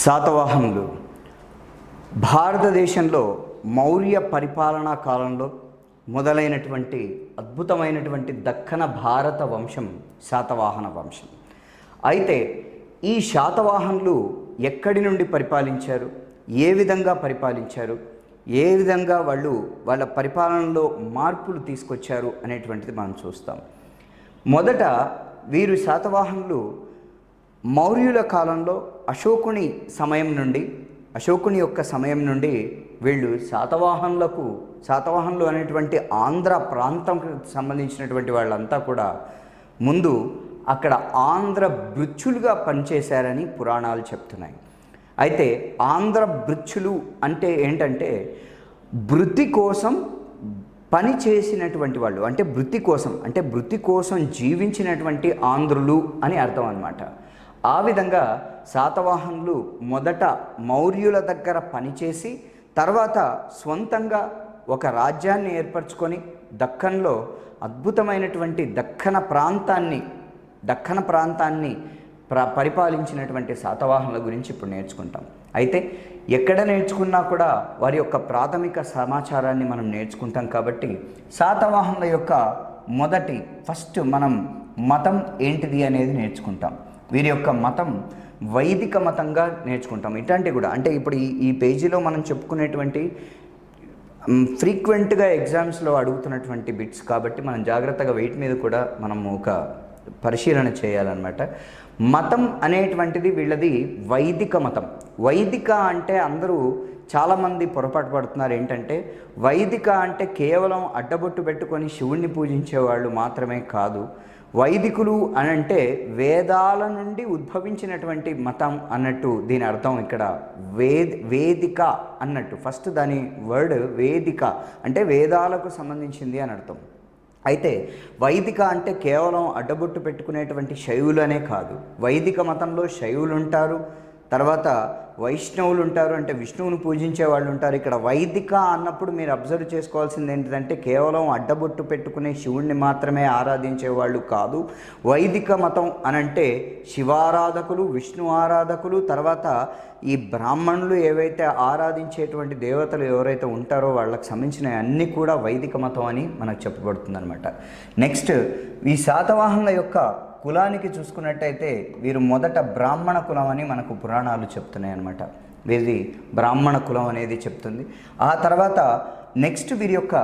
శాతవాహనులు భారతదేశంలో మౌర్య పరిపాలనా కాలంలో మొదలైనటువంటి అద్భుతమైనటువంటి దక్కన భారత వంశం శాతవాహన వంశం. అయితే ఈ శాతవాహనులు ఎక్కడి నుండి పరిపాలించారు, ఏ విధంగా పరిపాలించారు, ఏ విధంగా వాళ్ళ పరిపాలనలో మార్పులు తీసుకొచ్చారు అనేటువంటిది మనం చూస్తాం. మొదట వీరు శాతవాహనులు మౌర్యుల కాలంలో అశోకుని యొక్క సమయం నుండి వీళ్ళు శాతవాహనులు అనేటువంటి ఆంధ్ర ప్రాంతంకి సంబంధించినటువంటి వాళ్ళంతా కూడా ముందు అక్కడ ఆంధ్ర భృత్యులుగా పనిచేశారని పురాణాలు చెప్తున్నాయి. అయితే ఆంధ్ర భృత్యులు అంటే ఏంటంటే వృత్తి కోసం పని చేసినటువంటి వాళ్ళు, అంటే వృత్తి కోసం జీవించినటువంటి ఆంధ్రులు అని అర్థం అన్నమాట. ఆ విధంగా శాతవాహనులు మొదట మౌర్యుల దగ్గర పనిచేసి తర్వాత స్వంతంగా ఒక రాజ్యాన్ని ఏర్పరచుకొని దక్కన్లో అద్భుతమైనటువంటి దక్కన ప్రాంతాన్ని పరిపాలించినటువంటి శాతవాహనుల గురించి ఇప్పుడు నేర్చుకుంటాం. అయితే ఎక్కడ నేర్చుకున్నా కూడా వారి యొక్క ప్రాథమిక సమాచారాన్ని మనం నేర్చుకుంటాం. కాబట్టి శాతవాహనుల యొక్క ఫస్ట్ మనం మతం ఏంటిది అనేది నేర్చుకుంటాం. వీరి యొక్క మతం వైదిక మతంగా నేర్చుకుంటాం. ఇట్లాంటివి కూడా అంటే ఇప్పుడు ఈ పేజీలో మనం చెప్పుకునేటువంటి ఫ్రీక్వెంట్గా ఎగ్జామ్స్లో అడుగుతున్నటువంటి బిట్స్ కాబట్టి మనం జాగ్రత్తగా వెయిట్ మీద కూడా మనం ఒక పరిశీలన చేయాలన్నమాట. మతం అనేటువంటిది వీళ్ళది వైదిక మతం. వైదిక అంటే అందరూ చాలామంది పొరపాటు పడుతున్నారు. ఏంటంటే వైదిక అంటే కేవలం అడ్డబొట్టు పెట్టుకొని శివుణ్ణి పూజించేవాళ్ళు మాత్రమే కాదు. వైదికులు అనంటే వేదాల నుండి ఉద్భవించినటువంటి మతం అన్నట్టు దీని అర్థం. ఇక్కడ వేదిక అన్నట్టు ఫస్ట్ దాని వర్డ్ వేదిక అంటే వేదాలకు సంబంధించింది అని అర్థం. అయితే వైదిక అంటే కేవలం అడ్డబొట్టు పెట్టుకునేటువంటి శైవులనే కాదు. వైదిక మతంలో శైవులు ఉంటారు, తర్వాత వైష్ణవులు ఉంటారు, అంటే విష్ణువుని పూజించే వాళ్ళు ఉంటారు. ఇక్కడ వైదిక అన్నప్పుడు మీరు అబ్జర్వ్ చేసుకోవాల్సింది ఏంటంటే కేవలం అడ్డబొట్టు పెట్టుకునే శివుణ్ణి మాత్రమే ఆరాధించే వాళ్ళు కాదు. వైదిక మతం అనంటే శివారాధకులు, విష్ణు ఆరాధకులు, తర్వాత ఈ బ్రాహ్మణులు ఏవైతే ఆరాధించేటువంటి దేవతలు ఎవరైతే ఉంటారో వాళ్ళకి సంబంధించిన అన్నీ కూడా వైదిక మతం అని మనకు చెప్పబడుతుంది అనమాట. నెక్స్ట్ ఈ శాతవాహనుల యొక్క కులానికి చూసుకున్నట్టయితే వీరు మొదట బ్రాహ్మణ కులం అని మనకు పురాణాలు చెప్తున్నాయి అన్నమాట. వీరిది బ్రాహ్మణ కులం అనేది చెప్తుంది. ఆ తర్వాత నెక్స్ట్ వీరి యొక్క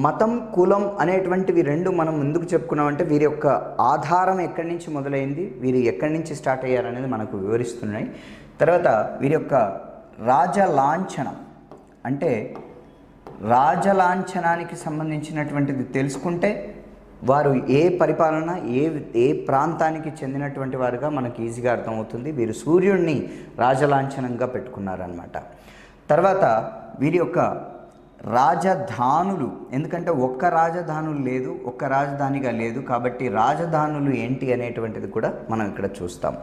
మతం, కులం అనేటువంటివి రెండు మనం ఎందుకు చెప్పుకున్నామంటే వీరి యొక్క ఆధారం ఎక్కడి నుంచి మొదలైంది, వీరు ఎక్కడి నుంచి స్టార్ట్ అయ్యారనేది మనకు వివరిస్తున్నాయి. తర్వాత వీరి యొక్క రాజలాంఛనం అంటే రాజలాంఛనానికి సంబంధించినటువంటిది తెలుసుకుంటే వారు ఏ పరిపాలన ఏ ప్రాంతానికి చెందినటువంటి వారుగా మనకి ఈజీగా అర్థమవుతుంది. వీరు సూర్యుడిని రాజలాంఛనంగా పెట్టుకున్నారనమాట. తర్వాత వీరి యొక్క రాజధానులు, ఎందుకంటే ఒక్క రాజధానిగా లేదు కాబట్టి రాజధానులు ఏంటి అనేటువంటిది కూడా మనం ఇక్కడ చూస్తాం.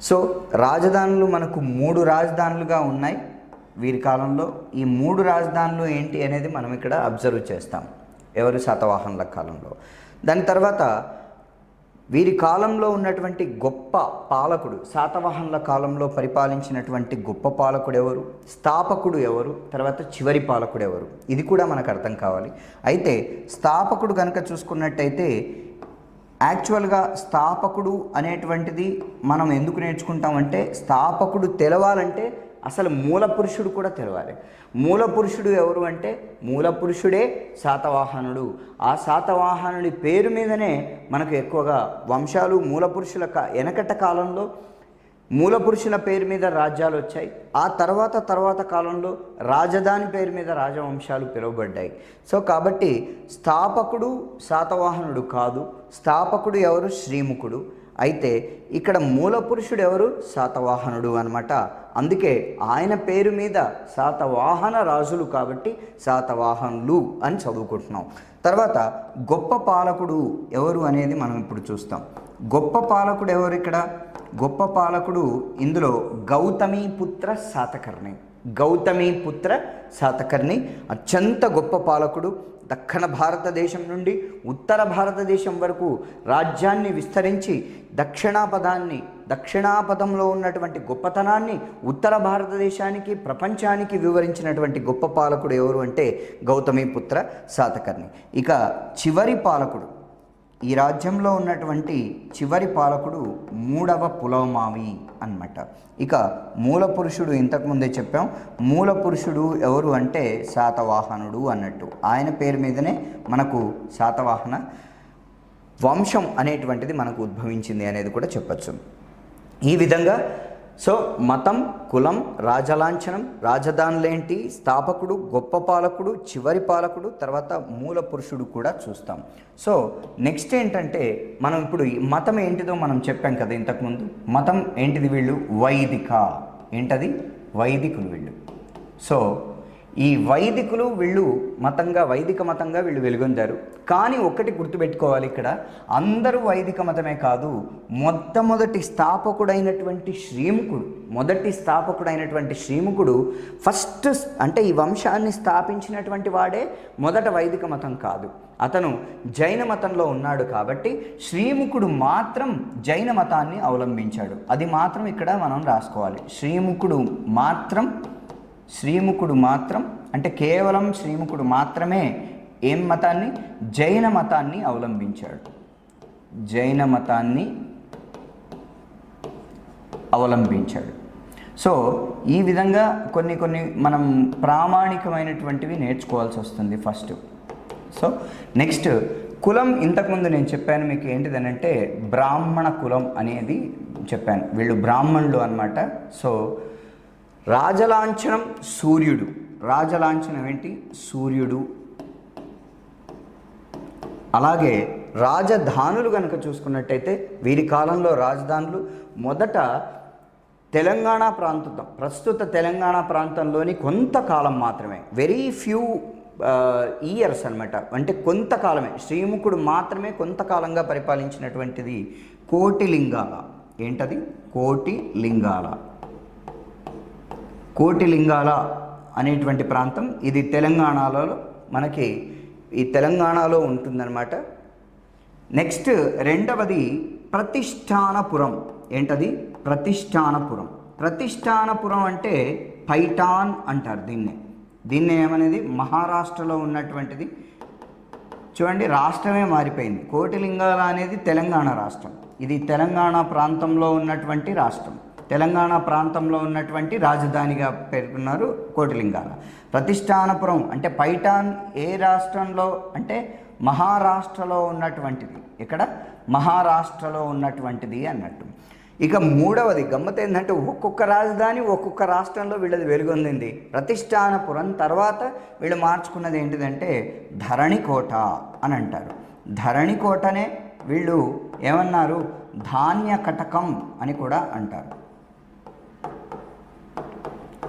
సో రాజధానులు మనకు 3 రాజధానులుగా ఉన్నాయి వీరి కాలంలో. ఈ 3 రాజధానులు ఏంటి అనేది మనం ఇక్కడ అబ్జర్వ్ చేస్తాం ఎవరు శాతవాహనుల కాలంలో. దాని తర్వాత వీరి కాలంలో ఉన్నటువంటి గొప్ప పాలకుడు, శాతవాహనుల కాలంలో పరిపాలించినటువంటి గొప్ప పాలకుడు ఎవరు, స్థాపకుడు ఎవరు, తర్వాత చివరి పాలకుడు ఎవరు, ఇది కూడా మనకు అర్థం కావాలి. అయితే స్థాపకుడు కనుక చూసుకున్నట్టయితే యాక్చువల్గా స్థాపకుడు అనేటువంటిది మనం ఎందుకు నేర్చుకుంటామంటే స్థాపకుడు తెలవాలంటే అసలు మూల పురుషుడు కూడా తెలవాలి. మూల పురుషుడు ఎవరు అంటే మూల పురుషుడే శాతవాహనుడు. ఆ శాతవాహనుడి పేరు మీదనే మనకు ఎక్కువగా వంశాలు మూల పురుషుల వెనకట కాలంలో మూల పురుషుల పేరు మీద రాజ్యాలు వచ్చాయి. ఆ తర్వాత కాలంలో రాజధాని పేరు మీద రాజవంశాలు పిలువబడ్డాయి. సో కాబట్టి స్థాపకుడు శాతవాహనుడు కాదు, స్థాపకుడు ఎవరు, శ్రీముఖుడు. అయితే ఇక్కడ మూల పురుషుడు ఎవరు, శాతవాహనుడు అనమాట. అందుకే ఆయన పేరు మీద శాతవాహన రాజులు కాబట్టి శాతవాహనులు అని చదువుకుంటున్నాం. తర్వాత గొప్ప పాలకుడు ఎవరు అనేది మనం ఇప్పుడు చూస్తాం. గొప్ప పాలకుడు ఎవరు ఇక్కడ? గొప్ప పాలకుడు ఇందులో గౌతమీపుత్ర శాతకర్ణి అత్యంత గొప్ప పాలకుడు. దక్షిణ భారతదేశం నుండి ఉత్తర భారతదేశం వరకు రాజ్యాన్ని విస్తరించి దక్షిణాపథాన్ని దక్షిణాపథంలో ఉన్నటువంటి గొప్పతనాన్ని ఉత్తర భారతదేశానికి ప్రపంచానికి వివరించినటువంటి గొప్ప పాలకుడు ఎవరు అంటే గౌతమిపుత్ర శాతకర్ణి. ఇక చివరి పాలకుడు, ఈ రాజ్యంలో ఉన్నటువంటి చివరి పాలకుడు మూడవ పులోమావి అన్నమాట. ఇక మూల పురుషుడు ఇంతకుముందే చెప్పాం, మూల పురుషుడు ఎవరు అంటే శాతవాహనుడు అన్నట్టు. ఆయన పేరు మీదనే మనకు శాతవాహన వంశం అనేటువంటిది మనకు ఉద్భవించింది అనేది కూడా చెప్పచ్చు. ఈ విధంగా సో మతం, కులం, రాజలాంఛనం, రాజధానులేంటి, స్థాపకుడు, గొప్ప పాలకుడు, చివరి పాలకుడు, తర్వాత మూల పురుషుడు కూడా చూస్తాం. సో నెక్స్ట్ ఏంటంటే మనం ఇప్పుడు మతం ఏంటిదో మనం చెప్పాం కదా ఇంతకుముందు. మతం ఏంటిది? వీళ్ళు వైదిక, ఏంటది? వైదికులు వీళ్ళు. సో ఈ వైదికులు వీళ్ళు మతంగా, వైదిక మతంగా వీళ్ళు వెలుగొందారు. కానీ ఒక్కటి గుర్తుపెట్టుకోవాలి, ఇక్కడ అందరూ వైదిక మతమే కాదు, మొట్టమొదటి స్థాపకుడైనటువంటి శ్రీముఖుడు ఫస్ట్ అంటే ఈ వంశాన్ని స్థాపించినటువంటి వాడే మొదట వైదిక మతం కాదు, అతను జైన మతంలో ఉన్నాడు. కాబట్టి శ్రీముఖుడు మాత్రం జైన మతాన్ని అవలంబించాడు. అది మాత్రం ఇక్కడ మనం రాసుకోవాలి. శ్రీముఖుడు మాత్రం అంటే కేవలం శ్రీముఖుడు మాత్రమే ఏం మతాన్ని? జైన మతాన్ని అవలంబించాడు. సో ఈ విధంగా కొన్ని మనం ప్రామాణికమైనటువంటివి నేర్చుకోవాల్సి వస్తుంది ఫస్ట్. సో నెక్స్ట్ కులం, ఇంతకుముందు నేను చెప్పాను మీకు ఏంటిదనంటే బ్రాహ్మణ కులం అనేది చెప్పాను. వీళ్ళు బ్రాహ్మణులు అన్నమాట. సో రాజలాంఛనం సూర్యుడు. రాజలాంఛనం ఏంటి? సూర్యుడు. అలాగే రాజధానులు కనుక చూసుకున్నట్టయితే వీరి కాలంలో రాజధానులు మొదట తెలంగాణ ప్రాంతం, ప్రస్తుత తెలంగాణ ప్రాంతంలోని కొంతకాలం మాత్రమే, వెరీ ఫ్యూ ఇయర్స్ అన్నమాట, అంటే కొంతకాలమే, శ్రీముఖుడు మాత్రమే కొంతకాలంగా పరిపాలించినటువంటిది కోటిలింగాల. ఏంటది? కోటిలింగాల అనేటువంటి ప్రాంతం. ఇది తెలంగాణలో మనకి ఈ తెలంగాణలో ఉంటుందన్నమాట. నెక్స్ట్ రెండవది ప్రతిష్టానపురం. ఏంటది? ప్రతిష్టానపురం అంటే పైఠాన్ అంటారు దీన్నే ఏమనేది? మహారాష్ట్రలో ఉన్నటువంటిది. చూడండి, రాష్ట్రమే మారిపోయింది. కోటిలింగాల అనేది తెలంగాణ రాష్ట్రం, ఇది తెలంగాణ ప్రాంతంలో ఉన్నటువంటి రాష్ట్రం. తెలంగాణ ప్రాంతంలో ఉన్నటువంటి రాజధానిగా పేర్కొన్నారు కోటిలింగాల. ప్రతిష్టానపురం అంటే పైఠాన్ ఏ రాష్ట్రంలో అంటే మహారాష్ట్రలో ఉన్నటువంటిది. ఇక్కడ మహారాష్ట్రలో ఉన్నటువంటిది అన్నట్టు. ఇక మూడవది గమ్మత్ ఏంటంటే ఒక్కొక్క రాజధాని ఒక్కొక్క రాష్ట్రంలో వీళ్ళది వెలుగొందింది. ప్రతిష్టానపురం తర్వాత వీళ్ళు మార్చుకున్నది ఏంటిదంటే ధరణికోట అని అంటారు. ధరణికోటనే వీళ్ళు ఏమన్నారు? ధాన్య కటకం అని కూడా అంటారు.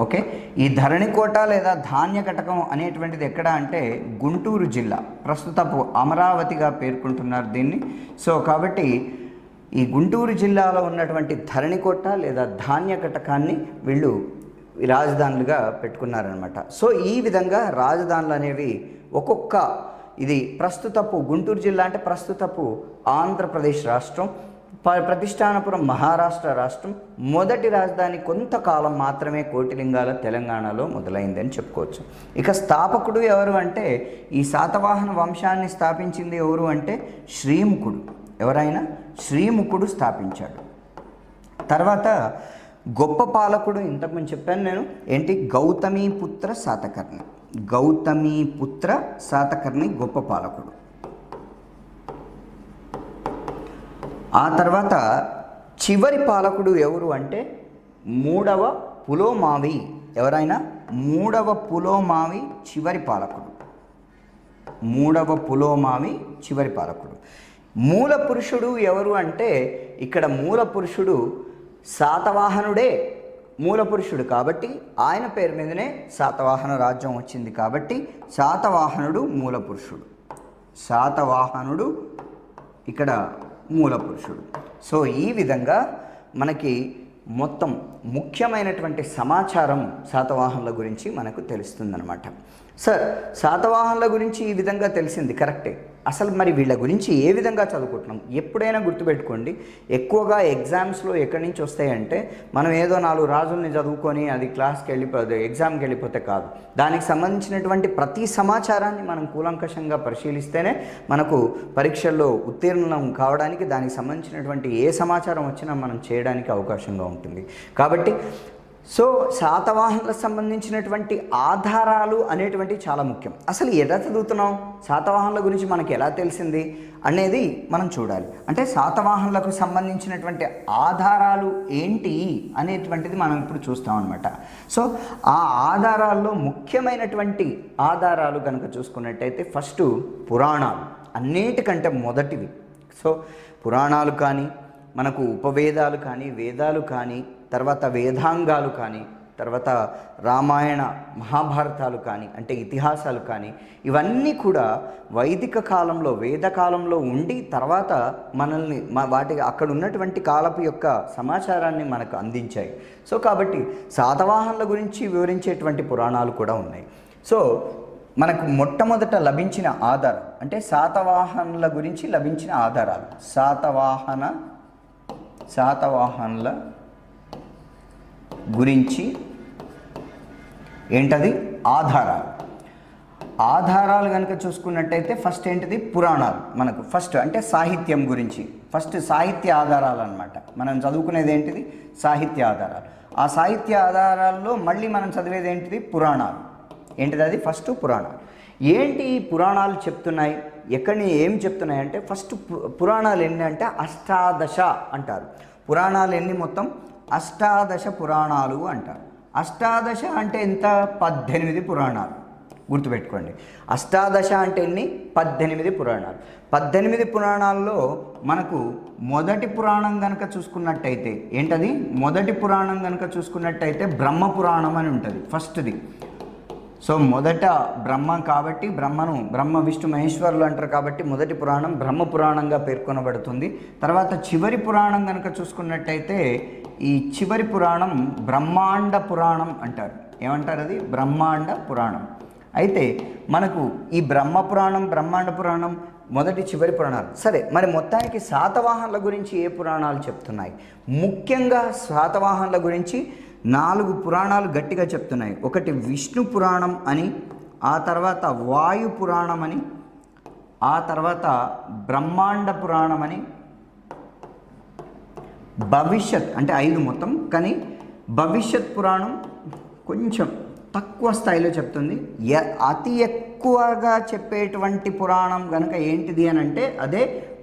ఓకే, ఈ ధరణికోట లేదా ధాన్య కటకం అనేటువంటిది ఎక్కడ అంటే గుంటూరు జిల్లా, ప్రస్తుతపు అమరావతిగా పేర్కొంటున్నారు దీన్ని. సో కాబట్టి ఈ గుంటూరు జిల్లాలో ఉన్నటువంటి ధరణికోట లేదా ధాన్య కటకాన్ని వీళ్ళు రాజధానులుగా పెట్టుకున్నారనమాట. సో ఈ విధంగా రాజధానులు అనేవి ఒక్కొక్క, ఇది ప్రస్తుతపు గుంటూరు జిల్లా అంటే ప్రస్తుతపు ఆంధ్రప్రదేశ్ రాష్ట్రం, ప్రతిష్టానపురం మహారాష్ట్ర రాష్ట్రం. మొదటి రాజధాని కొంతకాలం మాత్రమే కోటిలింగాల తెలంగాణలో మొదలైందని చెప్పుకోవచ్చు. ఇక స్థాపకుడు ఎవరు అంటే ఈ శాతవాహన వంశాన్ని స్థాపించింది ఎవరు అంటే శ్రీముఖుడు. ఎవరైనా శ్రీముఖుడు స్థాపించాడు. తర్వాత గొప్ప పాలకుడు ఇంతకుముందు చెప్పాను నేను ఏంటి? గౌతమిపుత్ర శాతకర్ణి గొప్ప పాలకుడు. ఆ తర్వాత చివరి పాలకుడు ఎవరు అంటే మూడవ పులోమావి. ఎవరైనా? మూడవ పులోమావి చివరి పాలకుడు. మూల పురుషుడు ఎవరు అంటే ఇక్కడ మూల పురుషుడు శాతవాహనుడే మూల పురుషుడు కాబట్టి ఆయన పేరు మీదనే శాతవాహన రాజ్యం వచ్చింది కాబట్టి శాతవాహనుడు మూల పురుషుడు. శాతవాహనుడు ఇక్కడ మూల పురుషుడు. సో ఈ విధంగా మనకి మొత్తం ముఖ్యమైనటువంటి సమాచారం శాతవాహనుల గురించి మనకు తెలుస్తుందన్నమాట. సార్ శాతవాహనుల గురించి ఈ విధంగా తెలిసింది కరెక్టే. అసలు మరి వీళ్ళ గురించి ఏ విధంగా చదువుకుంటున్నాం? ఎప్పుడైనా గుర్తుపెట్టుకోండి, ఎక్కువగా ఎగ్జామ్స్లో ఎక్కడి నుంచి వస్తాయంటే మనం ఏదో 4 రాజుల్ని చదువుకొని అది క్లాస్కి వెళ్ళిపోతే ఎగ్జామ్కి వెళ్ళిపోతే కాదు. దానికి సంబంధించినటువంటి ప్రతి సమాచారాన్ని మనం కూలంకషంగా పరిశీలిస్తేనే మనకు పరీక్షల్లో ఉత్తీర్ణం కావడానికి దానికి సంబంధించినటువంటి ఏ సమాచారం వచ్చినా మనం చేయడానికి అవకాశంగా ఉంటుంది. కాబట్టి సో శాతవాహనులకు సంబంధించినటువంటి ఆధారాలు అనేటువంటివి చాలా ముఖ్యం. అసలు ఎలా చదువుతున్నాం, శాతవాహనుల గురించి మనకి ఎలా తెలిసింది అనేది మనం చూడాలి. అంటే శాతవాహనులకు సంబంధించినటువంటి ఆధారాలు ఏంటి అనేటువంటిది మనం ఇప్పుడు చూస్తాం అన్నమాట. సో ఆ ఆధారాల్లో ముఖ్యమైనటువంటి ఆధారాలు కనుక చూసుకున్నట్టయితే ఫస్ట్ పురాణాలు, అన్నిటికంటే మొదటివి. సో పురాణాలు కానీ, మనకు ఉపవేదాలు కానీ, వేదాలు కానీ, తర్వాత వేదాంగాలు కానీ, తర్వాత రామాయణ మహాభారతాలు కానీ, అంటే ఇతిహాసాలు కానీ, ఇవన్నీ కూడా వైదిక కాలంలో వేదకాలంలో ఉండి తర్వాత మనల్ని వాటి అక్కడ ఉన్నటువంటి కాలపు యొక్క సమాచారాన్ని మనకు అందించాయి. సో కాబట్టి శాతవాహనుల గురించి వివరించేటువంటి పురాణాలు కూడా ఉన్నాయి. సో మనకు మొట్టమొదట లభించిన ఆధారం అంటే శాతవాహనుల గురించి లభించిన ఆధారాలు, శాతవాహనుల గురించి ఏంటది ఆధారాలు కనుక చూసుకున్నట్టయితే ఫస్ట్ ఏంటిది పురాణాలు. మనకు ఫస్ట్ అంటే సాహిత్యం గురించి ఫస్ట్ సాహిత్య ఆధారాలు అన్నమాట. మనం చదువుకునేది ఏంటిది సాహిత్య ఆధారాలు. ఆ సాహిత్య ఆధారాల్లో మళ్ళీ మనం చదివేది ఏంటిది పురాణాలు. ఏంటిది అది ఫస్ట్ పురాణాలు. ఏంటి పురాణాలు చెప్తున్నాయి, ఎక్కడిని ఏం చెప్తున్నాయి అంటే ఫస్ట్ పురాణాలు ఎన్ని అంటే 18 అంటారు. పురాణాలు ఎన్ని మొత్తం 18 పురాణాలు అంటారు. 18 అంటే ఎంత 18 పురాణాలు గుర్తుపెట్టుకోండి. 18 అంటే ఎన్ని 18 పురాణాలు. 18 పురాణాల్లో మనకు మొదటి పురాణం కనుక చూసుకున్నట్టయితే ఏంటది మొదటి పురాణం కనుక చూసుకున్నట్టయితే బ్రహ్మ పురాణం అని ఉంటుంది ఫస్ట్ది. సో మొదట బ్రహ్మ కాబట్టి బ్రహ్మ విష్ణు మహేశ్వరులు అంటారు కాబట్టి మొదటి పురాణం బ్రహ్మ పురాణంగా పేర్కొనబడుతుంది. తర్వాత చివరి పురాణం కనుక చూసుకున్నట్టయితే ఈ చివరి పురాణం బ్రహ్మాండ పురాణం అంటారు. ఏమంటారు అది బ్రహ్మాండ పురాణం. అయితే మనకు ఈ బ్రహ్మ పురాణం బ్రహ్మాండ పురాణం మొదటి చివరి పురాణాలు సరే. మరి మొత్తానికి శాతవాహనుల గురించి ఏ పురాణాలు చెప్తున్నాయి? ముఖ్యంగా శాతవాహనుల గురించి 4 పురాణాలు గట్టిగా చెప్తున్నాయి. ఒకటి విష్ణు పురాణం అని, ఆ తర్వాత వాయు పురాణం అని, ఆ తర్వాత బ్రహ్మాండ పురాణం అని, భవిష్యత్ అంటే 5 మొత్తం. కానీ భవిష్యత్ పురాణం కొంచెం తక్కువ స్థాయిలో చెప్తుంది. అతి ఎక్కువగా చెప్పేటువంటి పురాణం కనుక ఏంటిది అని అంటే అదే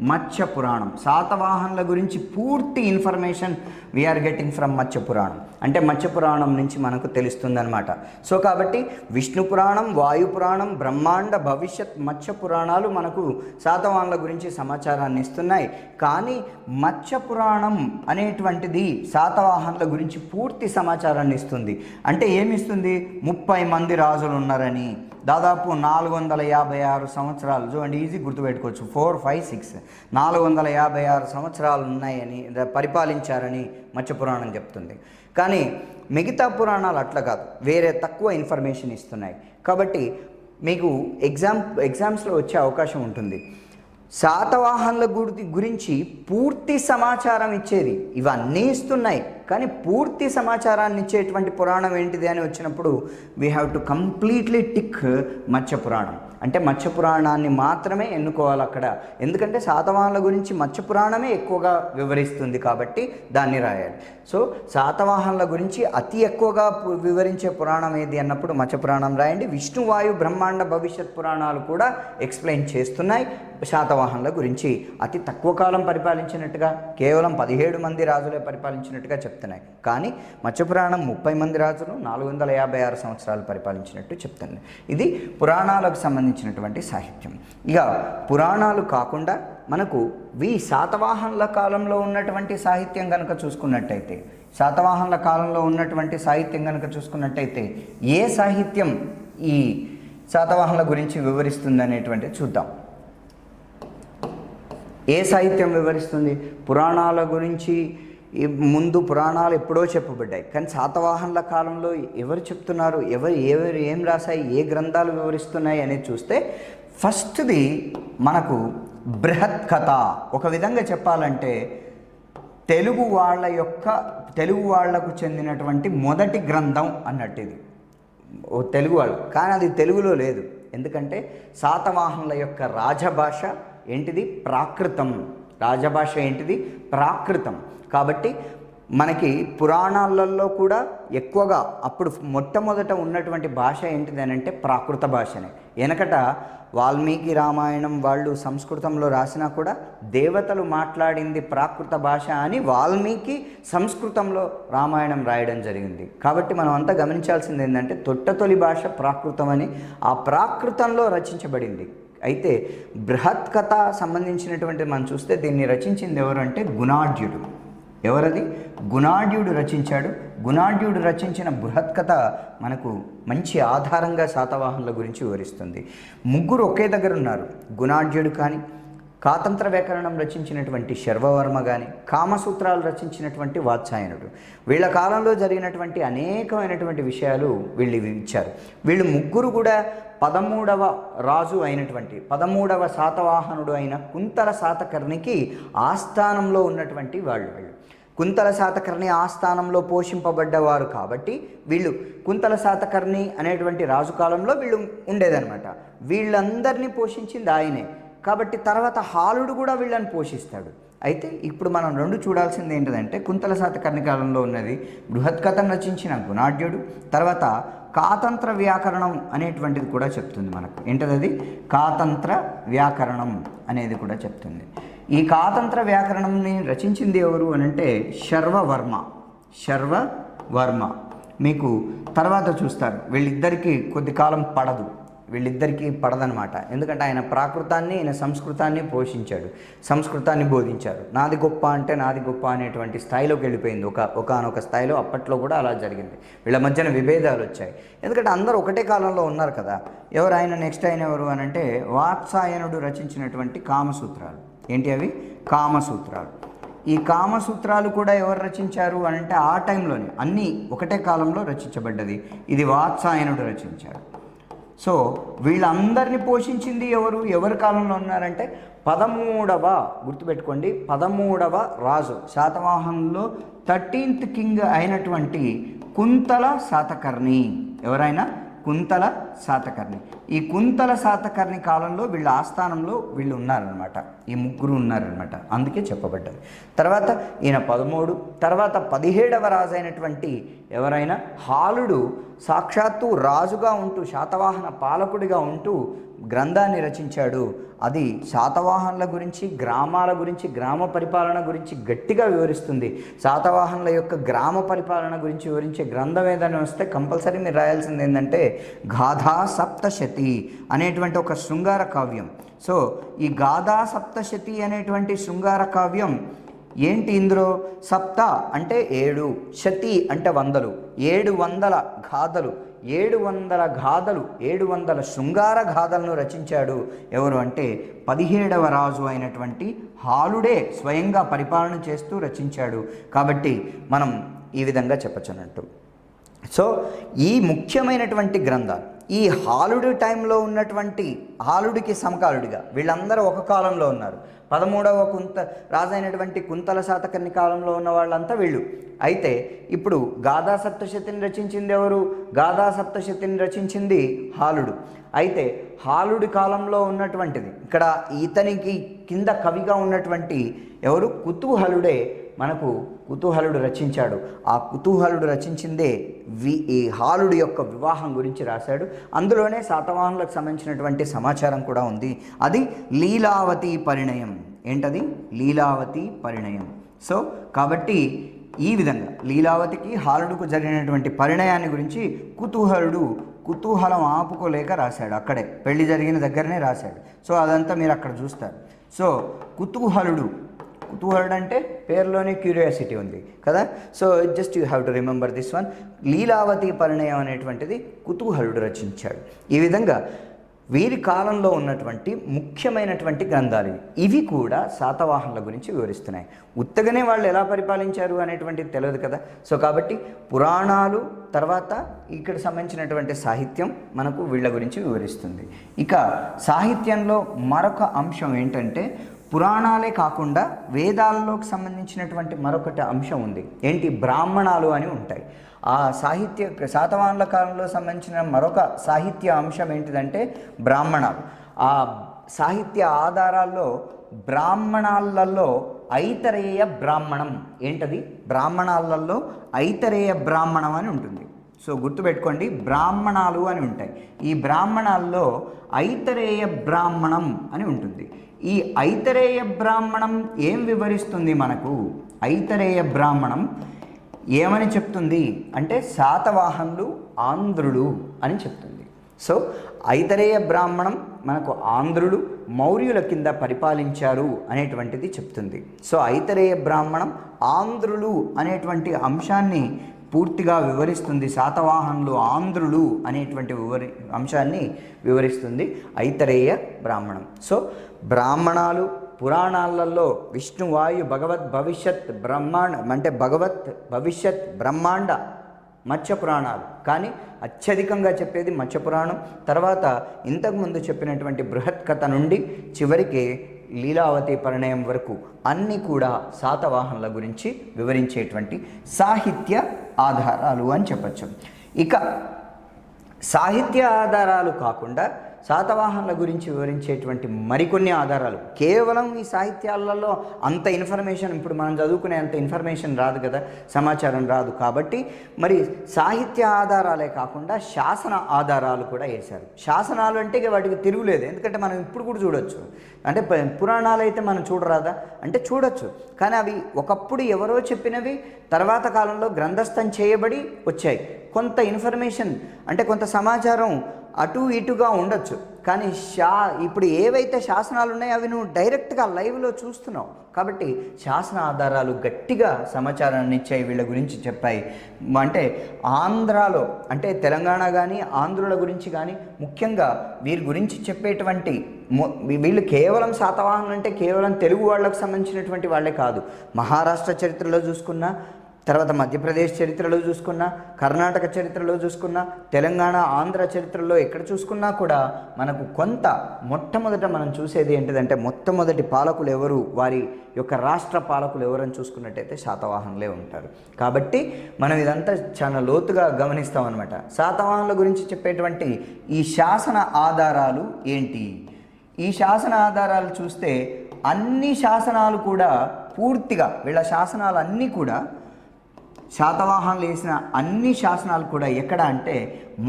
మత్స్య పురాణం. శాతవాహనుల గురించి పూర్తి ఇన్ఫర్మేషన్ వీఆర్ గెటింగ్ ఫ్రమ్ మత్స్య పురాణం. అంటే మత్స్య పురాణం నుంచి మనకు తెలుస్తుందన్నమాట. సో కాబట్టి విష్ణు పురాణం, వాయు పురాణం, బ్రహ్మాండ, భవిష్యత్, మత్స్య పురాణాలు మనకు శాతవాహనుల గురించి సమాచారాన్ని ఇస్తున్నాయి. కానీ మత్స్య పురాణం అనేటువంటిది శాతవాహనుల గురించి పూర్తి సమాచారాన్ని ఇస్తుంది. అంటే ఏమిస్తుంది? 30 మంది రాజులు ఉన్నారని, దాదాపు 456 సంవత్సరాలు, చూడండి ఈజీ గుర్తుపెట్టుకోవచ్చు, 4, 5, 6 456 సంవత్సరాలు ఉన్నాయని పరిపాలించారని మత్స్యపురాణం చెప్తుంది. కానీ మిగతా పురాణాలు అట్లా కాదు, వేరే తక్కువ ఇన్ఫర్మేషన్ ఇస్తున్నాయి. కాబట్టి మీకు ఎగ్జామ్స్లో వచ్చే అవకాశం ఉంటుంది. శాతవాహనుల గురించి పూర్తి సమాచారం ఇచ్చేది ఇవన్నీ ఇస్తున్నాయి, కానీ పూర్తి సమాచారాన్ని ఇచ్చేటువంటి పురాణం ఏంటిది అని వచ్చినప్పుడు we have to completely tick మత్స్య పురాణం. అంటే మత్స్య పురాణాన్ని మాత్రమే ఎన్నుకోవాలి అక్కడ. ఎందుకంటే శాతవాహనుల గురించి మత్స్య పురాణమే ఎక్కువగా వివరిస్తుంది కాబట్టి దాన్ని రాయాలి. సో శాతవాహనుల గురించి అతి ఎక్కువగా వివరించే పురాణం ఏది అన్నప్పుడు మత్స్య పురాణం రాయండి. విష్ణు, వాయు, బ్రహ్మాండ, భవిష్యత్ పురాణాలు కూడా ఎక్స్ప్లెయిన్ చేస్తున్నాయి శాతవాహనుల గురించి. అతి తక్కువ కాలం పరిపాలించినట్టుగా, కేవలం 17 మంది రాజులే పరిపాలించినట్టుగా చెప్తున్నాయి. కానీ మత్స్యపురాణం 30 మంది రాజులు 456 సంవత్సరాలు పరిపాలించినట్టు చెప్తుంది. ఇది పురాణాలకు సంబంధించినటువంటి సాహిత్యం. ఇక పురాణాలు కాకుండా మనకు శాతవాహనుల కాలంలో ఉన్నటువంటి సాహిత్యం కనుక చూసుకున్నట్టయితే, శాతవాహనుల కాలంలో ఉన్నటువంటి సాహిత్యం కనుక చూసుకున్నట్టయితే ఏ సాహిత్యం ఈ శాతవాహనుల గురించి వివరిస్తుంది అనేటువంటిది చూద్దాం. ఏ సాహిత్యం వివరిస్తుంది? పురాణాల గురించి ఈ ముందు పురాణాలు ఎప్పుడో చెప్పబడ్డాయి, కానీ శాతవాహనుల కాలంలో ఎవరు చెప్తున్నారు, ఎవరు ఏం రాశాయి, ఏ గ్రంథాలు వివరిస్తున్నాయి అనేది చూస్తే ఫస్ట్ది మనకు బృహత్ కథ. ఒక విధంగా చెప్పాలంటే తెలుగు వాళ్లకు చెందినటువంటి మొదటి గ్రంథం అన్నట్టు ఇది తెలుగు వాళ్ళు. కానీ అది తెలుగులో లేదు, ఎందుకంటే శాతవాహనుల యొక్క రాజభాష ఏంటిది, ప్రాకృతం. రాజభాష ఏంటిది, ప్రాకృతం. కాబట్టి మనకి పురాణాలలో కూడా ఎక్కువగా అప్పుడు మొట్టమొదట ఉన్నటువంటి భాష ఏంటిది అని అంటే ప్రాకృత భాషనే. వెనకట వాల్మీకి రామాయణం వాళ్ళు సంస్కృతంలో రాసినా కూడా దేవతలు మాట్లాడింది ప్రాకృత భాష అని వాల్మీకి సంస్కృతంలో రామాయణం రాయడం జరిగింది. కాబట్టి మనం అంతా గమనించాల్సింది ఏంటంటే తొట్టతొలి భాష ప్రాకృతం అని, ఆ ప్రాకృతంలో రచించబడింది. అయితే బృహత్ కథ సంబంధించినటువంటి మనం చూస్తే దీన్ని రచించింది ఎవరు అంటే గుణాఢ్యుడు. ఎవరది, గుణాఢ్యుడు రచించాడు. గుణాఢ్యుడు రచించిన బృహత్ కథ మనకు మంచి ఆధారంగా శాతవాహనుల గురించి వివరిస్తుంది. ముగ్గురు ఒకే దగ్గర ఉన్నారు, గుణాఢ్యుడు కానీ, కాతంత్ర వ్యాకరణం రచించినటువంటి శర్వవర్మ కానీ, కామసూత్రాలు రచించినటువంటి వాత్సాయనుడు. వీళ్ళ కాలంలో జరిగినటువంటి అనేకమైనటువంటి విషయాలు వీళ్ళు ఇచ్చారు. వీళ్ళు ముగ్గురు కూడా 13వ రాజు అయినటువంటి 13వ శాతవాహనుడు అయిన కుంతల శాతకర్ణికి ఆస్థానంలో ఉన్నటువంటి వీళ్ళు కుంతల శాతకర్ణి ఆస్థానంలో పోషింపబడ్డవారు. కాబట్టి వీళ్ళు కుంతల శాతకర్ణి అనేటువంటి రాజు కాలంలో వీళ్ళు ఉండేదన్నమాట. వీళ్ళందరినీ పోషించింది ఆయనే. కాబట్టి తర్వాత హాలుడు కూడా వీళ్ళని పోషిస్తాడు. అయితే ఇప్పుడు మనం రెండు చూడాల్సింది ఏంటంటే కుంతల శాతకర్ణి కాలంలో ఉన్నది బృహత్ కథను రచించిన గుణాఢ్యుడు, తర్వాత కాతంత్ర వ్యాకరణం అనేటువంటిది కూడా చెప్తుంది మనకు. ఏంటది, అది కాతంత్ర వ్యాకరణం అనేది కూడా చెప్తుంది. ఈ కాతంత్ర వ్యాకరణంని రచించింది ఎవరు అని అంటే శర్వవర్మ. మీకు తర్వాత చూస్తారు వీళ్ళిద్దరికీ కొద్ది కాలం పడదనమాట. ఎందుకంటే ఆయన ప్రాకృతాన్ని, ఆయన సంస్కృతాన్ని పోషించాడు, సంస్కృతాన్ని బోధించారు. నాది గొప్ప అంటే నాది గొప్ప అనేటువంటి స్థాయిలోకి వెళ్ళిపోయింది. ఒకానొక స్థాయిలో అప్పట్లో కూడా అలా జరిగింది. వీళ్ళ మధ్యన విభేదాలు వచ్చాయి, ఎందుకంటే అందరూ ఒకటే కాలంలో ఉన్నారు కదా. ఎవరు ఆయన, నెక్స్ట్ ఆయన ఎవరు అని అంటే వాత్సాయనుడు రచించినటువంటి కామసూత్రాలు. ఏంటి అవి, కామసూత్రాలు. ఈ కామసూత్రాలు కూడా ఎవరు రచించారు అని అంటే ఆ టైంలోనే అన్నీ ఒకటే కాలంలో రచించబడ్డది. ఇది వాత్సాయనుడు రచించాడు. సో వీళ్ళందరినీ పోషించింది ఎవరి కాలంలో ఉన్నారంటే 13వ, గుర్తుపెట్టుకోండి, 13వ రాజు శాతవాహనంలో 13th కింగ్ అయినటువంటి కుంతల శాతకర్ణి. ఎవరైనా కుంతల శాతకర్ణి. ఈ కుంతల శాతకర్ణి కాలంలో వీళ్ళ ఆస్థానంలో వీళ్ళు ఉన్నారనమాట, ఈ ముగ్గురు ఉన్నారనమాట. అందుకే చెప్పబడ్డది. తర్వాత ఈయన 13, తర్వాత 17వ రాజు అయినటువంటి ఎవరైనా హాలుడు సాక్షాత్తు రాజుగా ఉంటూ, శాతవాహన పాలకుడిగా ఉంటూ గ్రంథాన్ని రచించాడు. అది శాతవాహనుల గురించి, గ్రామాల గురించి, గ్రామ పరిపాలన గురించి గట్టిగా వివరిస్తుంది. శాతవాహనుల యొక్క గ్రామ పరిపాలన గురించి వివరించే గ్రంథం ఏదైనా వస్తే కంపల్సరీ మీరు రాయాల్సింది ఏంటంటే గాథా సప్తశతి అనేటువంటి ఒక శృంగార కావ్యం. సో ఈ గాథా సప్తశతి అనేటువంటి శృంగార కావ్యం ఏంటి, ఇందులో సప్త అంటే 7, శతి అంటే 100, 700 గాథలు, 700 గాథలు, 700 శృంగార గాథలను రచించాడు. ఎవరు అంటే 17వ రాజు అయినటువంటి హాలుడే స్వయంగా పరిపాలన చేస్తూ రచించాడు. కాబట్టి మనం ఈ విధంగా చెప్పచ్చన్నట్టు. సో ఈ ముఖ్యమైనటువంటి గ్రంథాలు ఈ హాలుడు టైంలో ఉన్నటువంటి, హాలుడికి సమకాలుడిగా వీళ్ళందరూ ఒక కాలంలో ఉన్నారు. 13వ రాజైనటువంటి కుంతల శాతకర్ణి కాలంలో ఉన్న వాళ్ళంతా వీళ్ళు. అయితే ఇప్పుడు గాథా సప్తశతిని రచించింది ఎవరు, గాథా సప్తశతిని రచించింది హాలుడు. అయితే హాలుడి కాలంలో ఉన్నటువంటిది ఇక్కడ ఇతనికి కింద కవిగా ఉన్నటువంటి ఎవరు, కుతూహలుడే మనకు కుతూహలుడు రచించాడు. ఆ కుతూహలుడు రచించిందే ఈ హాలుడి యొక్క వివాహం గురించి రాశాడు. అందులోనే శాతవాహనులకు సంబంధించినటువంటి సమాచారం కూడా ఉంది. అది లీలావతి పరిణయం. ఏంటది, లీలావతి పరిణయం. సో కాబట్టి ఈ విధంగా లీలావతికి హాలుడుకు జరిగినటువంటి పరిణయాన్ని గురించి కుతూహలం ఆపుకోలేక రాశాడు. అక్కడే పెళ్లి జరిగిన దగ్గరనే రాశాడు. సో అదంతా మీరు అక్కడ చూస్తారు. సో కుతూహలుడు అంటే పేరులోనే క్యూరియాసిటీ ఉంది కదా. So just you have to remember this one. Leelavati Parinayam అనేటువంటిది కుతూహలుడు రచించాడు. ఈ విధంగా వీరి కాలంలో ఉన్నటువంటి ముఖ్యమైనటువంటి గ్రంథాలు ఇవి కూడా శాతవాహనుల గురించి వివరిస్తున్నాయి. ఉత్తగానే వాళ్ళు ఎలా పరిపాలించారు అనేటువంటిది తెలియదు కదా. సో కాబట్టి పురాణాలు తర్వాత ఇక్కడ సంబంధించినటువంటి సాహిత్యం మనకు వీళ్ళ గురించి వివరిస్తుంది. ఇక సాహిత్యంలో మరొక అంశం ఏంటంటే పురాణాలే కాకుండా వేదాల్లోకి సంబంధించినటువంటి మరొకటి అంశం ఉంది. ఏంటి? బ్రాహ్మణాలు అని ఉంటాయి. ఆ సాహిత్య శాతవాహనుల కాలంలో సంబంధించిన మరొక సాహిత్య అంశం ఏంటిదంటే బ్రాహ్మణాలు. ఆ సాహిత్య ఆధారాల్లో బ్రాహ్మణాలలో ఐతరేయ బ్రాహ్మణం ఏంటది? బ్రాహ్మణాలలో ఐతరేయ బ్రాహ్మణం అని ఉంటుంది. సో గుర్తుపెట్టుకోండి, బ్రాహ్మణాలు అని ఉంటాయి. ఈ బ్రాహ్మణాల్లో ఐతరేయ బ్రాహ్మణం అని ఉంటుంది. ఈ ఐతరేయ బ్రాహ్మణం ఏం వివరిస్తుంది మనకు? ఐతరేయ బ్రాహ్మణం ఏమని చెప్తుంది అంటే శాతవాహనులు ఆంధ్రులు అని చెప్తుంది. సో ఐతరేయ బ్రాహ్మణం మనకు ఆంధ్రులు మౌర్యుల కింద పరిపాలించారు అనేటువంటిది చెప్తుంది. సో ఐతరేయ బ్రాహ్మణం ఆంధ్రులు అనేటువంటి అంశాన్ని పూర్తిగా వివరిస్తుంది. శాతవాహనులు ఆంధ్రులు అనేటువంటి అంశాన్ని వివరిస్తుంది ఐతరేయ బ్రాహ్మణం. సో బ్రాహ్మణాలు పురాణాలలో విష్ణు వాయు భగవత్ భవిష్యత్ బ్రహ్మాండ అంటే భగవత్ భవిష్యత్ బ్రహ్మాండ మత్స్య పురాణాలు, కానీ అత్యధికంగా చెప్పేది మత్స్య పురాణం. తర్వాత ఇంతకుముందు చెప్పినటువంటి బృహత్ కథ నుండి చివరికి లీలావతి పరిణయం వరకు అన్నీ కూడా శాతవాహనుల గురించి వివరించేటువంటి సాహిత్య ఆధారాలు అని చెప్పచ్చు. ఇక సాహిత్య ఆధారాలు కాకుండా శాతవాహనుల గురించి వివరించేటువంటి మరికొన్ని ఆధారాలు, కేవలం ఈ సాహిత్యాలలో అంత ఇన్ఫర్మేషన్ ఇప్పుడు మనం చదువుకునే అంత ఇన్ఫర్మేషన్ రాదు కదా, సమాచారం రాదు. కాబట్టి మరి సాహిత్య ఆధారాలే కాకుండా శాసన ఆధారాలు కూడా వేశారు. శాసనాలు అంటే ఇక వాటికి తిరుగులేదు, ఎందుకంటే మనం ఇప్పుడు కూడా చూడొచ్చు. అంటే పురాణాలు అయితే మనం చూడరాదా అంటే చూడొచ్చు, కానీ అవి ఒకప్పుడు ఎవరో చెప్పినవి తర్వాత కాలంలో గ్రంథస్థం చేయబడి వచ్చాయి. కొంత ఇన్ఫర్మేషన్ అంటే కొంత సమాచారం అటు ఇటుగా ఉండొచ్చు, కానీ ఇప్పుడు ఏవైతే శాసనాలు ఉన్నాయో అవి నువ్వు డైరెక్ట్గా లైవ్లో చూస్తున్నావు. కాబట్టి శాసన ఆధారాలు గట్టిగా సమాచారాన్ని ఇచ్చాయి, వీళ్ళ గురించి చెప్పాయి. అంటే ఆంధ్రాలో అంటే తెలంగాణ కానీ ఆంధ్రుల గురించి కానీ ముఖ్యంగా వీరి గురించి చెప్పేటువంటి వీళ్ళు కేవలం శాతవాహనులు అంటే కేవలం తెలుగు వాళ్ళకు సంబంధించినటువంటి వాళ్ళే కాదు. మహారాష్ట్ర చరిత్రలో చూసుకున్నా, తర్వాత మధ్యప్రదేశ్ చరిత్రలో చూసుకున్నా, కర్ణాటక చరిత్రలో చూసుకున్నా, తెలంగాణ ఆంధ్ర చరిత్రలో ఎక్కడ చూసుకున్నా కూడా మనకు కొంత మొట్టమొదట మనం చూసేది ఏంటిదంటే మొట్టమొదటి పాలకులు ఎవరు, వారి యొక్క రాష్ట్ర పాలకులు ఎవరని చూసుకున్నట్టయితే శాతవాహనులే ఉంటారు. కాబట్టి మనం ఇదంతా చాలా లోతుగా గమనిస్తాం అన్నమాట. శాతవాహనుల గురించి చెప్పేటువంటి ఈ శాసన ఆధారాలు ఏంటి? ఈ శాసన ఆధారాలు చూస్తే అన్ని శాసనాలు కూడా పూర్తిగా వీళ్ళ శాసనాలు అన్నీ కూడా శాతవాహనులు వేసిన అన్ని శాసనాలు కూడా ఎక్కడ అంటే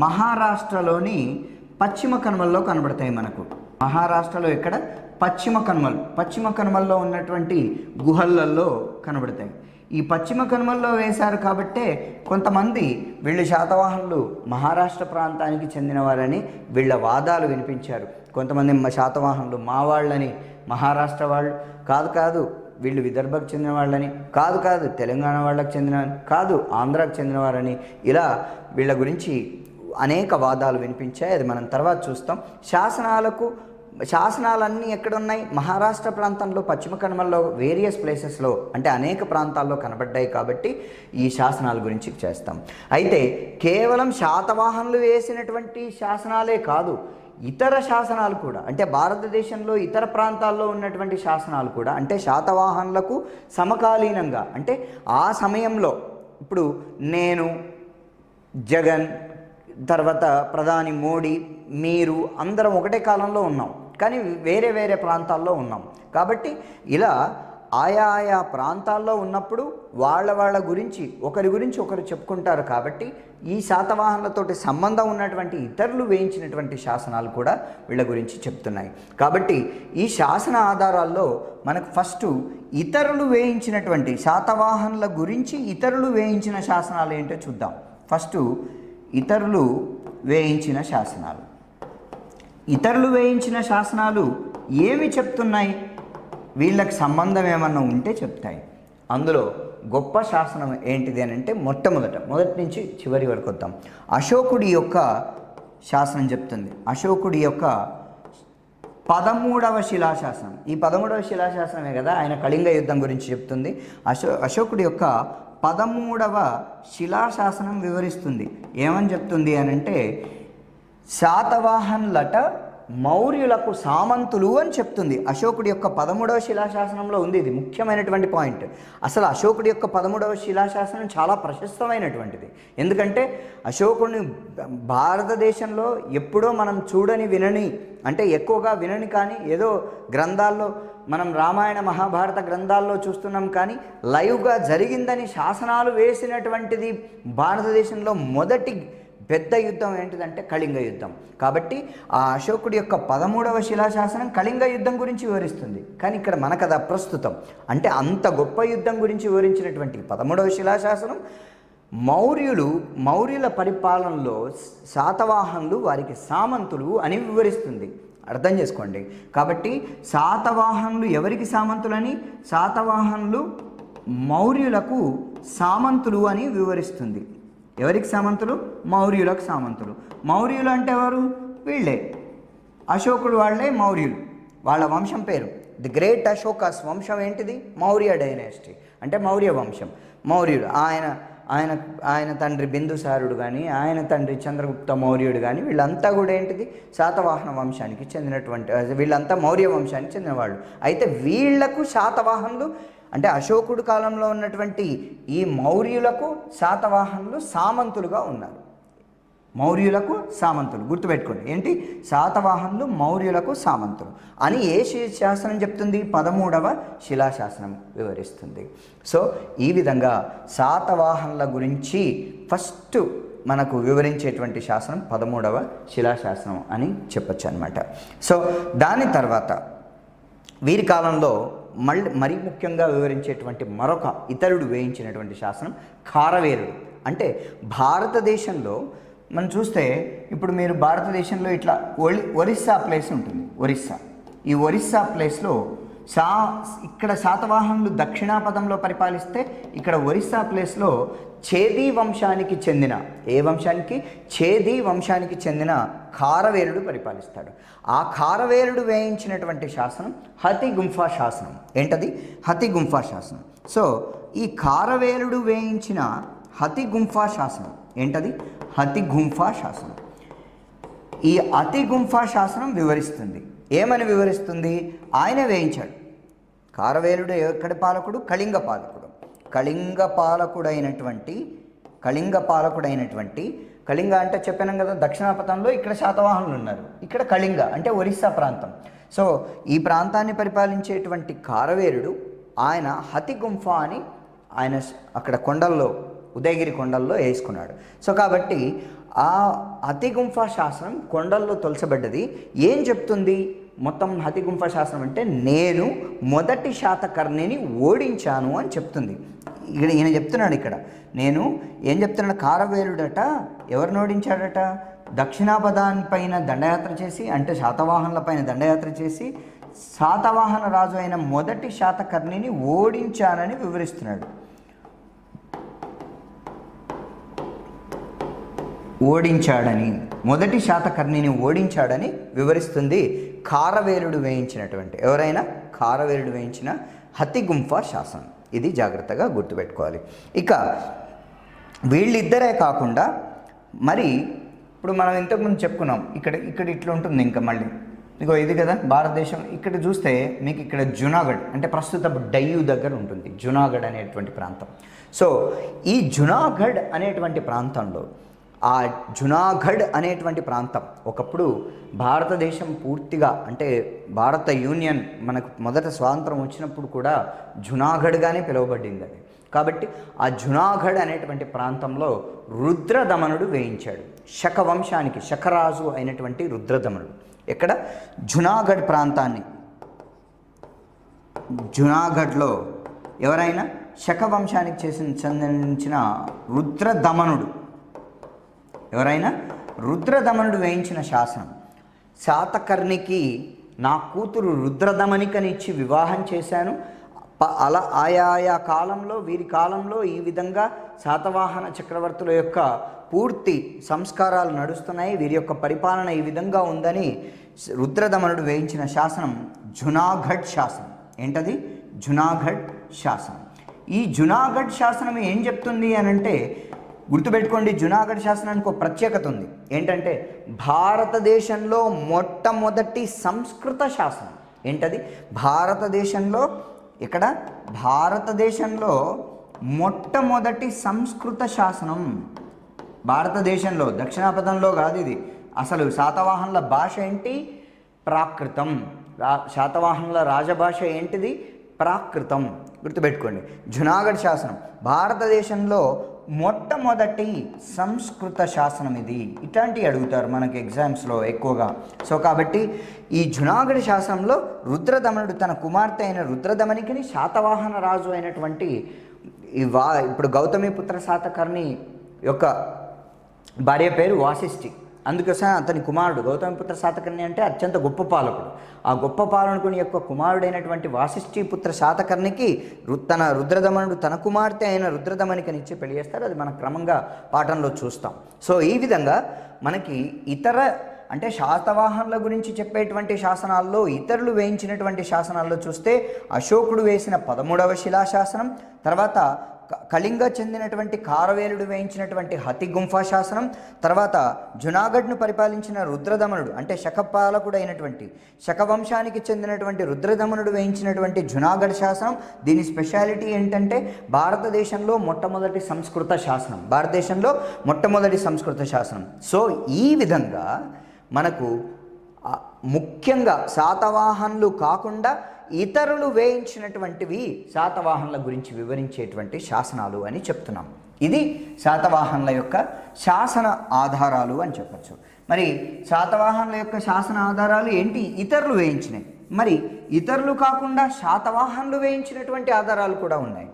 మహారాష్ట్రలోని పశ్చిమ కనుమల్లో కనబడతాయి మనకు. మహారాష్ట్రలో ఎక్కడ? పశ్చిమ కనుమల్లో ఉన్నటువంటి గుహలలో కనబడతాయి. ఈ పశ్చిమ కనుమల్లో వేశారు కాబట్టే కొంతమంది వీళ్ళు శాతవాహనులు మహారాష్ట్ర ప్రాంతానికి చెందినవారని వీళ్ళ వాదాలు వినిపించారు. కొంతమంది శాతవాహనులు మా వాళ్ళని, మహారాష్ట్ర వాళ్ళు కాదు, వీళ్ళు విదర్భకు చెందిన వాళ్ళని కాదు, తెలంగాణ వాళ్ళకు చెందిన కాదు, ఆంధ్రాకు చెందినవారని, ఇలా వీళ్ళ గురించి అనేక వాదాలు వినిపించాయి. అది మనం తర్వాత చూస్తాం. శాసనాలన్నీ ఎక్కడున్నాయి? మహారాష్ట్ర ప్రాంతంలో పశ్చిమ కనుమల్లో వేరియస్ ప్లేసెస్లో అంటే అనేక ప్రాంతాల్లో కనబడ్డాయి. కాబట్టి ఈ శాసనాల గురించి చేస్తాం. అయితే కేవలం శాతవాహనులు వేసినటువంటి శాసనాలే కాదు, ఇతర శాసనాలు కూడా అంటే భారతదేశంలో ఇతర ప్రాంతాల్లో ఉన్నటువంటి శాసనాలు కూడా అంటే శాతవాహనులకు సమకాలీనంగా అంటే ఆ సమయంలో ఇప్పుడు నేను, జగన్, తర్వాత ప్రధాని మోడీ, మీరు అందరం ఒకటే కాలంలో ఉన్నాం, కానీ వేరే వేరే ప్రాంతాల్లో ఉన్నాం. కాబట్టి ఇలా ఆయా ప్రాంతాల్లో ఉన్నప్పుడు వాళ్ళ గురించి ఒకరి గురించి ఒకరు చెప్పుకుంటారు. కాబట్టి ఈ శాతవాహనులతోటి సంబంధం ఉన్నటువంటి ఇతరులు వేయించినటువంటి శాసనాలు కూడా వీళ్ళ గురించి చెప్తున్నాయి. కాబట్టి ఈ శాసన ఆధారాల్లో మనకు ఫస్ట్ ఇతరులు వేయించినటువంటి శాతవాహనుల గురించి ఇతరులు వేయించిన శాసనాలు ఏంటో చూద్దాం. ఫస్ట్ ఇతరులు వేయించిన శాసనాలు. ఇతరులు వేయించిన శాసనాలు ఏమి చెప్తున్నాయి? వీళ్ళకి సంబంధం ఏమన్నా ఉంటే చెప్తాయి. అందులో గొప్ప శాసనం ఏంటిది అని అంటే మొదటి నుంచి చివరి వరకు వద్దాం. అశోకుడి యొక్క శాసనం చెప్తుంది. అశోకుడి యొక్క 13వ శిలాశాసనం. ఈ 13వ శిలాశాసనమే కదా ఆయన కళింగ యుద్ధం గురించి చెప్తుంది. అశోకుడి యొక్క 13వ శిలాశాసనం వివరిస్తుంది. ఏమని చెప్తుంది అని అంటే, శాతవాహనులట మౌర్యులకు సామంతులు అని చెప్తుంది. అశోకుడి యొక్క 13వ శిలాశాసనంలో ఉంది. ఇది ముఖ్యమైనటువంటి పాయింట్. అసలు అశోకుడి యొక్క 13వ శిలాశాసనం చాలా ప్రశస్తమైనటువంటిది. ఎందుకంటే అశోకుడిని భారతదేశంలో ఎప్పుడో మనం చూడని వినని, అంటే ఎక్కువగా వినని కానీ ఏదో గ్రంథాల్లో మనం రామాయణ మహాభారత గ్రంథాల్లో చూస్తున్నాం, కానీ లైవ్గా జరిగిందని శాసనాలు వేసినటువంటిది భారతదేశంలో మొదటి పెద్ద యుద్ధం ఏంటిదంటే కళింగ యుద్ధం. కాబట్టి ఆ అశోకుడి యొక్క 13వ శిలాశాసనం కళింగ యుద్ధం గురించి వివరిస్తుంది. కానీ ఇక్కడ మనకు అది అప్రస్తుతం. అంటే అంత గొప్ప యుద్ధం గురించి వివరించినటువంటి 13వ శిలాశాసనం మౌర్యుల పరిపాలనలో శాతవాహనులు వారికి సామంతులు అని వివరిస్తుంది. అర్థం చేసుకోండి. కాబట్టి శాతవాహనులు ఎవరికి సామంతులని, శాతవాహనులు మౌర్యులకు సామంతులు అని వివరిస్తుంది. ఎవరికి సామంతులు? మౌర్యులకు సామంతులు. మౌర్యులు అంటే ఎవరు? వీళ్ళే అశోకుడు వాళ్ళే మౌర్యులు. వాళ్ళ వంశం పేరు ది గ్రేట్ అశోకాస్ వంశం ఏంటిది? మౌర్య డైనాసిటీ, అంటే మౌర్య వంశం. మౌర్యుడు ఆయన తండ్రి బిందుసారుడు కానీ, ఆయన తండ్రి చంద్రగుప్త మౌర్యుడు కానీ, వీళ్ళంతా కూడా ఏంటిది? శాతవాహన వంశానికి చెందినటువంటి, వీళ్ళంతా మౌర్య వంశానికి చెందినవాళ్ళు. అయితే వీళ్లకు శాతవాహనులు అంటే అశోకుడు కాలంలో ఉన్నటువంటి ఈ మౌర్యులకు శాతవాహనులు సామంతులుగా ఉన్నారు. మౌర్యులకు సామంతులు గుర్తుపెట్టుకోండి. ఏంటి? శాతవాహనులు మౌర్యులకు సామంతులు అని ఏ శాసనం చెప్తుంది? 13వ శిలాశాసనం వివరిస్తుంది. సో ఈ విధంగా శాతవాహనుల గురించి ఫస్ట్ మనకు వివరించేటువంటి శాసనం 13వ శిలాశాసనం అని చెప్పచ్చు అన్నమాట. సో దాని తర్వాత వీరి కాలంలో మరీ ముఖ్యంగా వివరించేటువంటి మరొక ఇతరుడు వేయించినటువంటి శాసనం ఖారవేలుడు. అంటే భారతదేశంలో మనం చూస్తే ఇప్పుడు మీరు భారతదేశంలో ఇట్లా ఒరిస్సా ప్లేస్ ఉంటుంది. ఈ ఒరిస్సా ప్లేస్లో ఇక్కడ శాతవాహనులు దక్షిణాపథంలో పరిపాలిస్తే, ఇక్కడ ఒరిస్సా ప్లేస్లో చేదీ వంశానికి చెందిన, ఏ వంశానికి? చేదీ వంశానికి చెందిన ఖారవేలుడు పరిపాలిస్తాడు. ఆ ఖారవేలుడు వేయించినటువంటి శాసనం హతిగుంఫా శాసనం. ఏంటది? హతిగుంఫా శాసనం. సో ఈ ఖారవేలుడు వేయించిన హతిగుంఫా శాసనం ఏంటది? హతిగుంఫా శాసనం. ఈ హతిగుంఫా శాసనం వివరిస్తుంది. ఏమని వివరిస్తుంది? ఆయన వేయించాడు. ఖారవేలుడు ఎక్కడి పాలకుడు? కళింగ పాలకుడు. కళింగ అంటే చెప్పాను కదా, దక్షిణాపథంలో ఇక్కడ శాతవాహనులు ఉన్నారు, ఇక్కడ కళింగ అంటే ఒరిస్సా ప్రాంతం. సో ఈ ప్రాంతాన్ని పరిపాలించేటువంటి ఖారవేలుడు ఆయన హతిగుంఫా అని ఆయన అక్కడ కొండల్లో, ఉదయగిరి కొండల్లో వేసుకున్నాడు. సో కాబట్టి ఆ హతిగుంఫా శాసనం కొండల్లో తొలచబడ్డది. ఏం చెప్తుంది మొత్తం హతిగుంఫా శాసనం అంటే? నేను మొదటి శాతకర్ణిని ఓడించాను అని చెప్తుంది. ఇక్కడ ఈయన చెప్తున్నాడు. ఇక్కడ నేను ఏం చెప్తున్నాడు? ఖారవేలుడట ఎవరిని ఓడించాడట? దక్షిణాపథానిపైన దండయాత్ర చేసి, అంటే శాతవాహనుల పైన దండయాత్ర చేసి శాతవాహన రాజు అయిన మొదటి శాతకర్ణిని ఓడించానని వివరిస్తున్నాడు. మొదటి శాతకర్ణిని ఓడించాడని వివరిస్తుంది ఖారవేలుడు వేయించినటువంటి, ఎవరైనా ఖారవేలుడు వేయించిన హతిగుంఫా శాసనం. ఇది జాగ్రత్తగా గుర్తుపెట్టుకోవాలి. ఇక వీళ్ళిద్దరే కాకుండా మరి ఇప్పుడు మనం ఇంతకుముందు చెప్పుకున్నాం, ఇక్కడ ఇట్లా ఉంటుంది. ఇంకా మళ్ళీ ఇగో ఇది కదా భారతదేశం. ఇక్కడ చూస్తే మీకు ఇక్కడ జునాగఢ్ అంటే ప్రస్తుత డయ్యూ దగ్గర ఉంటుంది జునాగఢ్ అనేటువంటి ప్రాంతం. సో ఈ జునాగఢ్ అనేటువంటి ప్రాంతంలో, ఆ జునాగఢ్ అనేటువంటి ప్రాంతం ఒకప్పుడు భారతదేశం పూర్తిగా, అంటే భారత యూనియన్ మనకు మొదట స్వాతంత్రం వచ్చినప్పుడు కూడా జునాగఢ్గానే పిలువబడింది అది. కాబట్టి ఆ జునాగఢ్ అనేటువంటి ప్రాంతంలో రుద్రదమనుడు వేయించాడు. శకవంశానికి శకరాజు అయినటువంటి రుద్రదమనుడు. ఎక్కడ? జునాగఢ్ ప్రాంతాన్ని. జునాగఢ్లో ఎవరైనా శకవంశానికి చెందించిన రుద్రదమనుడు, ఎవరైనా రుద్రదమనుడు వేయించిన శాసనం. శాతకర్ణికి నా కూతురు రుద్రదమనికనిచ్చి వివాహం చేశాను. అలా ఆయా కాలంలో, వీరి కాలంలో ఈ విధంగా శాతవాహన చక్రవర్తుల యొక్క పూర్తి సంస్కారాలు నడుస్తున్నాయి, వీరి యొక్క పరిపాలన ఈ విధంగా ఉందని రుద్రదమనుడు వేయించిన శాసనం జునాగఢ్ శాసనం. ఏంటది? జునాగఢ్ శాసనం. ఈ జునాగఢ్ శాసనం ఏం చెప్తుంది అని అంటే, గుర్తుపెట్టుకోండి, జునాగఢ్ శాసనానికి ఒక ప్రత్యేకత ఉంది. ఏంటంటే భారతదేశంలో మొట్టమొదటి సంస్కృత శాసనం. ఏంటది? భారతదేశంలో, ఇక్కడ భారతదేశంలో మొట్టమొదటి సంస్కృత శాసనం. భారతదేశంలో, దక్షిణాపథంలో కాదు ఇది. అసలు శాతవాహనుల భాష ఏంటి? ప్రాకృతం. శాతవాహనుల రాజభాష ఏంటిది? ప్రాకృతం. గుర్తుపెట్టుకోండి, జునాగఢ్ శాసనం భారతదేశంలో మొట్టమొదటి సంస్కృత శాసనం ఇది. ఇట్లాంటివి అడుగుతారు మనకి ఎగ్జామ్స్లో ఎక్కువగా. సో కాబట్టి ఈ జునాగఢ్ శాసనంలో రుద్రదమనుడు తన కుమార్తె అయిన రుద్రదమనికిని శాతవాహన రాజు అయినటువంటి ఇప్పుడు గౌతమిపుత్ర శాతకర్ణి యొక్క భార్య పేరు వాసిష్ఠి. అందుకోసం అతని కుమారుడు గౌతమిపుత్ర శాతకర్ణి అంటే అత్యంత గొప్ప పాలకుడు. ఆ గొప్ప పాలకుని యొక్క కుమారుడైనటువంటి వాసిష్ఠిపుత్ర శాతకర్ణికి తన రుద్రదమనుడు తన కుమార్తె అయిన రుద్రదమనికని ఇచ్చి పెళ్లి చేస్తారు. అది మనం క్రమంగా పాఠంలో చూస్తాం. సో ఈ విధంగా మనకి ఇతర అంటే శాతవాహనుల గురించి చెప్పేటువంటి శాసనాల్లో, ఇతరులు వేయించినటువంటి శాసనాల్లో చూస్తే అశోకుడు వేసిన 13వ శిలాశాసనం, తర్వాత కళింగ చెందినటువంటి కారవేలుడు వేయించినటువంటి హతిగుంఫా శాసనం, తర్వాత జునాగఢ్ను పరిపాలించిన రుద్రదమనుడు అంటే శకపాలకుడు అయినటువంటి శకవంశానికి చెందినటువంటి రుద్రదమనుడు వేయించినటువంటి జునాగఢ్ శాసనం. దీని స్పెషాలిటీ ఏంటంటే భారతదేశంలో మొట్టమొదటి సంస్కృత శాసనం. భారతదేశంలో మొట్టమొదటి సంస్కృత శాసనం. సో ఈ విధంగా మనకు ముఖ్యంగా శాతవాహనులు కాకుండా ఇతరులు వేయించినటువంటివి శాతవాహనుల గురించి వివరించేటువంటి శాసనాలు అని చెప్తున్నాం. ఇది శాతవాహనుల యొక్క శాసన ఆధారాలు అని చెప్పచ్చు. మరి శాతవాహనుల యొక్క శాసన ఆధారాలు ఏంటి? ఇతరులు వేయించినవి. మరి ఇతరులు కాకుండా శాతవాహనులు వేయించినటువంటి ఆధారాలు కూడా ఉన్నాయి.